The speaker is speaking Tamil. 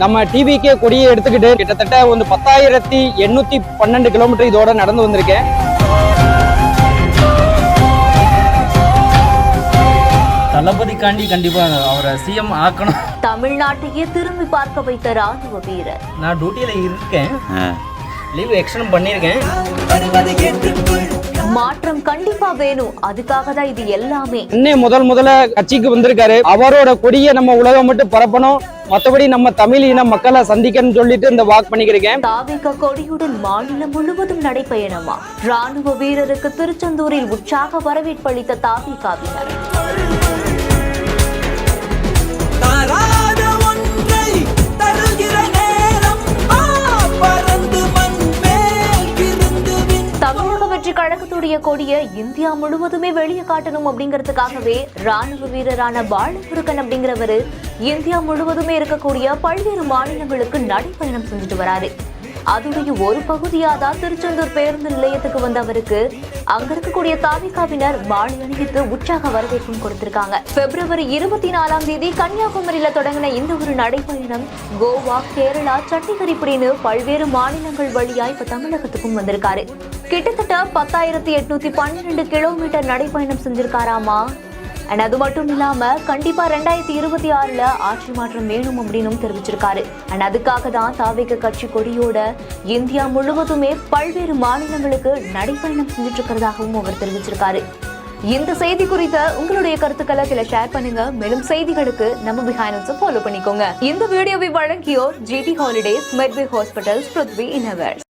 நம்ம டிவிக்கே கொடியை எடுத்துக்கிட்டு கிட்டத்தட்ட வந்து 10,812 கிலோமீட்டர் இதோட நடந்து வந்திருக்கேன். தளபதிக்காண்டி கண்டிப்பா அவரை சிஎம் ஆக்கணும். தமிழ்நாட்டையே திரும்பி பார்க்க வைத்த ராணுவ வீரர். நான் டியூட்டியில இருக்கேன், லீவ் எக்ஸ்டெண்ட் பண்ணிருக்கேன். மாற்றம் கண்டிப்பா வேணும், அதுக்காக தான் இது எல்லாமே. இன்னும் முதல்ல கட்சிக்கு வந்திருக்காரு, அவரோட கொடியை நம்ம உலகம் மட்டும் பரப்பணும், மற்றபடி நம்ம தமிழ் இன மக்களை சந்திக்கணும்னு சொல்லிட்டு இந்த வாக் பண்ணிக்கிறேன். தாவேக கொடியுடன் மாநிலம் முழுவதும் நடைபயணமா? ராணுவ வீரருக்கு திருச்செந்தூரில் உற்சாக வரவேற்பு அளித்த தாவேகாவினர். தமிழக வெற்றி கழகத்துடைய கொடியை இந்தியா முழுவதுமே வெளியே காட்டணும் அப்படிங்கிறதுக்காகவே ராணுவ வீரரான பாலமுருகன் அப்படிங்கிறவரு இந்தியா முழுவதுமே இருக்கக்கூடிய பல்வேறு மாநிலங்களுக்கு நடைபயணம் செஞ்சுட்டு வராரு. அதோடைய ஒரு பகுதியா தான் திருச்செந்தூர் பேருந்து நிலையத்துக்கு வந்த அவருக்கு அங்க இருக்கக்கூடிய தாவேகாவினர் மாலை அணிவித்து உற்சாக வரவேற்பும் கொடுத்திருக்காங்க. பிப்ரவரி 24ஆம் தேதி கன்னியாகுமரியில தொடங்கின இந்த ஒரு நடைபயணம் கோவா, கேரளா, சண்டிகர் இப்படின்னு பல்வேறு மாநிலங்கள் வழியா இப்ப தமிழகத்துக்கும் வந்திருக்காரு. கிட்டத்தட்ட 10,812 கிலோமீட்டர் நடைபயணம் செஞ்சிருக்காராமா. அண்ட் அது மட்டும் இல்லாம கண்டிப்பா 2026ல ஆட்சி மாற்றம் வேணும் அப்படின்னு தெரிவிச்சிருக்காரு. அண்ட் அதுக்காக தான் தாவேக கட்சி கொடியோட இந்தியா முழுவதுமே பல்வேறு மாநிலங்களுக்கு நடைபயணம் செஞ்சுட்டு இருக்கிறதாகவும் அவர் தெரிவிச்சிருக்காரு. இந்த செய்தி குறித்த உங்களுடைய கருத்துக்களை கீழே ஷேர் பண்ணுங்க. மேலும் செய்திகளுக்கு நம்ம பிஹைண்ட் ஃபாலோ பண்ணிக்கோங்க. இந்த வீடியோவை வழங்கியோர் GT Holidays, Medway Hospitals, Prithvi இன்னவர்ஸ்.